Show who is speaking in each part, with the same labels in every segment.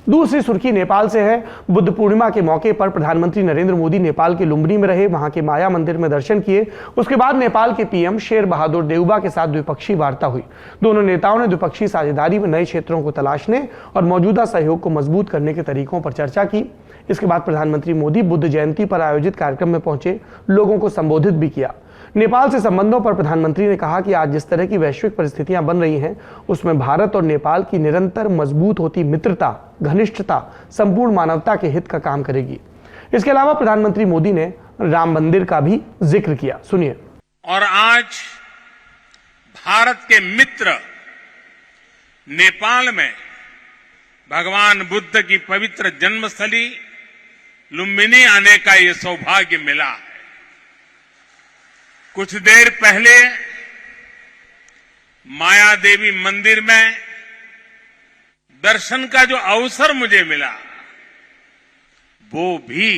Speaker 1: दूसरी सुर्खी नेपाल से है। बुद्ध पूर्णिमा के मौके पर प्रधानमंत्री नरेंद्र मोदी नेपाल के लुम्बिनी में रहे, वहां के माया मंदिर में दर्शन किए। उसके बाद नेपाल के पीएम शेर बहादुर देउबा के साथ द्विपक्षीय वार्ता हुई। दोनों नेताओं ने द्विपक्षीय साझेदारी में नए क्षेत्रों को तलाशने और मौजूदा सहयोग को मजबूत करने के तरीकों पर चर्चा की। इसके बाद प्रधानमंत्री मोदी बुद्ध जयंती पर आयोजित कार्यक्रम में पहुंचे, लोगों को संबोधित भी किया। नेपाल से संबंधों पर प्रधानमंत्री ने कहा कि आज जिस तरह की वैश्विक परिस्थितियां बन रही हैं, उसमें भारत और नेपाल की निरंतर मजबूत होती मित्रता, घनिष्ठता संपूर्ण मानवता के हित का काम करेगी। इसके अलावा प्रधानमंत्री मोदी ने राम मंदिर का भी जिक्र किया। सुनिए।
Speaker 2: और आज भारत के मित्र नेपाल में भगवान बुद्ध की पवित्र जन्मस्थली लुम्बिनी आने का ये सौभाग्य मिला है। कुछ देर पहले माया देवी मंदिर में दर्शन का जो अवसर मुझे मिला, वो भी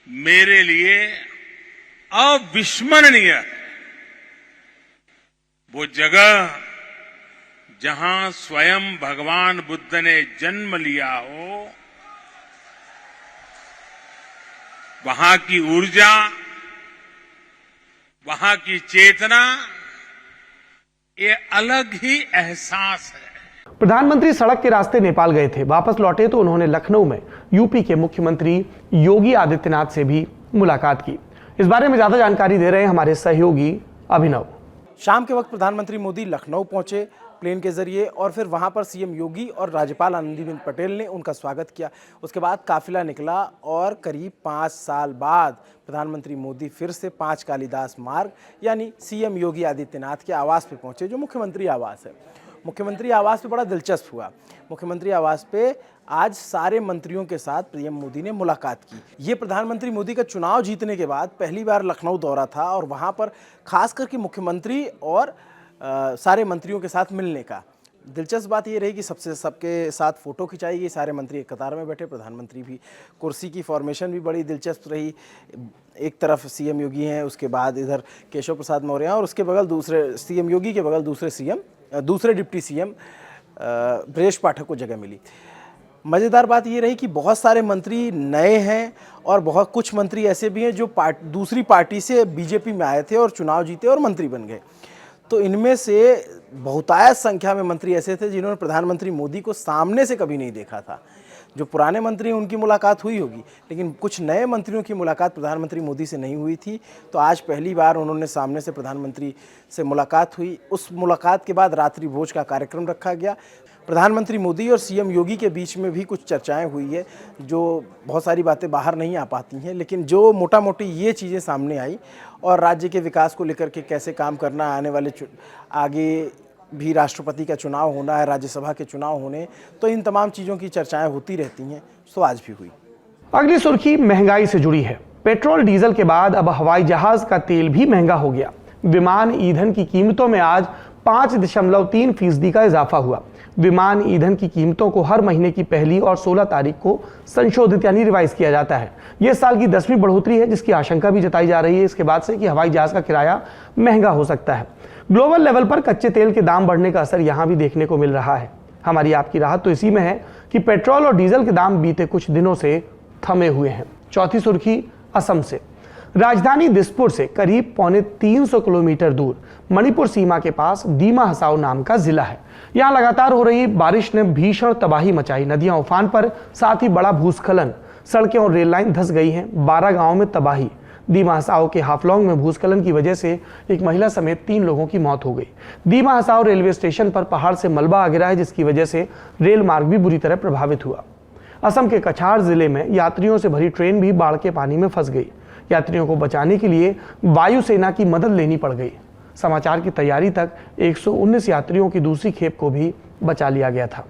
Speaker 2: मेरे लिए अविस्मरणीय है। वो जगह जहां स्वयं भगवान बुद्ध ने जन्म लिया हो, वहां की ऊर्जा, वहां की चेतना, ये अलग ही एहसास है।
Speaker 1: प्रधानमंत्री सड़क के रास्ते नेपाल गए थे, वापस लौटे तो उन्होंने लखनऊ में यूपी के मुख्यमंत्री योगी आदित्यनाथ से भी मुलाकात की। इस बारे में ज्यादा जानकारी दे रहे हैं हमारे सहयोगी अभिनव।
Speaker 3: शाम के वक्त प्रधानमंत्री मोदी लखनऊ पहुंचे प्लेन के जरिए और फिर वहां पर सीएम योगी और राज्यपाल आनंदीबेन पटेल ने उनका स्वागत किया। उसके बाद काफिला निकला और करीब 5 साल बाद प्रधानमंत्री मोदी फिर से 5 कालिदास मार्ग यानी सीएम योगी आदित्यनाथ के आवास पे पहुंचे, जो मुख्यमंत्री आवास है। मुख्यमंत्री आवास पे बड़ा दिलचस्प हुआ। मुख्यमंत्री आवास पे आज सारे मंत्रियों के साथ पीएम मोदी ने मुलाकात की। ये प्रधानमंत्री मोदी का चुनाव जीतने के बाद पहली बार लखनऊ दौरा था और वहां पर खास करके मुख्यमंत्री और सारे मंत्रियों के साथ मिलने का। दिलचस्प बात ये रही कि सबके साथ फोटो खिंचाई गई, सारे मंत्री एक कतार में बैठे, प्रधानमंत्री भी। कुर्सी की फॉर्मेशन भी बड़ी दिलचस्प रही। एक तरफ सीएम योगी हैं, उसके बाद इधर केशव प्रसाद मौर्य हैं और उसके बगल दूसरे सीएम योगी के बगल दूसरे डिप्टी सीएम ब्रजेश पाठक को जगह मिली। मज़ेदार बात ये रही कि बहुत सारे मंत्री नए हैं और बहुत कुछ मंत्री ऐसे भी हैं जो दूसरी पार्टी से बीजेपी में आए थे और चुनाव जीते और मंत्री बन गए। तो इनमें से बहुतायत संख्या में मंत्री ऐसे थे जिन्होंने प्रधानमंत्री मोदी को सामने से कभी नहीं देखा था। जो पुराने मंत्री हैं उनकी मुलाकात हुई होगी, लेकिन कुछ नए मंत्रियों की मुलाकात प्रधानमंत्री मोदी से नहीं हुई थी। तो आज पहली बार उन्होंने सामने से प्रधानमंत्री से मुलाकात हुई। उस मुलाकात के बाद रात्रि भोज का कार्यक्रम रखा गया। प्रधानमंत्री मोदी और सीएम योगी के बीच में भी कुछ चर्चाएं हुई है, जो बहुत सारी बातें बाहर नहीं आ पाती हैं, लेकिन जो मोटा मोटी ये चीज़ें सामने आई और राज्य के विकास को लेकर के कैसे काम करना, आने वाले आगे भी राष्ट्रपति का चुनाव होना है, राज्यसभा के चुनाव होने, तो इन तमाम चीज़ों की चर्चाएं होती रहती हैं। तो आज भी हुई।
Speaker 1: अगली सुर्खी महंगाई से जुड़ी है। पेट्रोल डीजल के बाद अब हवाई जहाज का तेल भी महंगा हो गया। विमान ईंधन की कीमतों में आज 5.3% का इजाफा हुआ। विमान ईंधन की कीमतों को हर महीने की पहली और 16 तारीख को संशोधित यानी रिवाइज किया जाता है। यह साल की 10वीं बढ़ोतरी है, जिसकी आशंका भी जताई जा रही है इसके बाद से कि हवाई जहाज का किराया महंगा हो सकता है। ग्लोबल लेवल पर कच्चे तेल के दाम बढ़ने का असर यहां भी देखने को मिल रहा है। हमारी आपकी राहत तो इसी में है कि पेट्रोल और डीजल के दाम बीते कुछ दिनों से थमे हुए हैं। चौथी सुर्खी असम से। राजधानी दिसपुर से करीब 350 किलोमीटर दूर मणिपुर सीमा के पास दीमा हसाओ नाम का जिला है। यहाँ लगातार हो रही बारिश ने भीषण तबाही मचाई। नदियां उफान पर, साथ ही बड़ा भूस्खलन, सड़कें और रेल लाइन धंस गई हैं। 12 गांवों में तबाही। दीमा हसाओ के हाफलॉन्ग में भूस्खलन की वजह से एक महिला समेत 3 लोगों की मौत हो गई। दीमा हसाओ रेलवे स्टेशन पर पहाड़ से मलबा आ गिरा है, जिसकी वजह से रेल मार्ग भी बुरी तरह प्रभावित हुआ। असम के कछार जिले में यात्रियों से भरी ट्रेन भी बाढ़ के पानी में फंस गई। यात्रियों को बचाने के लिए वायुसेना की मदद लेनी पड़ गई। समाचार की तैयारी तक 119 यात्रियों की दूसरी खेप को भी बचा लिया गया था।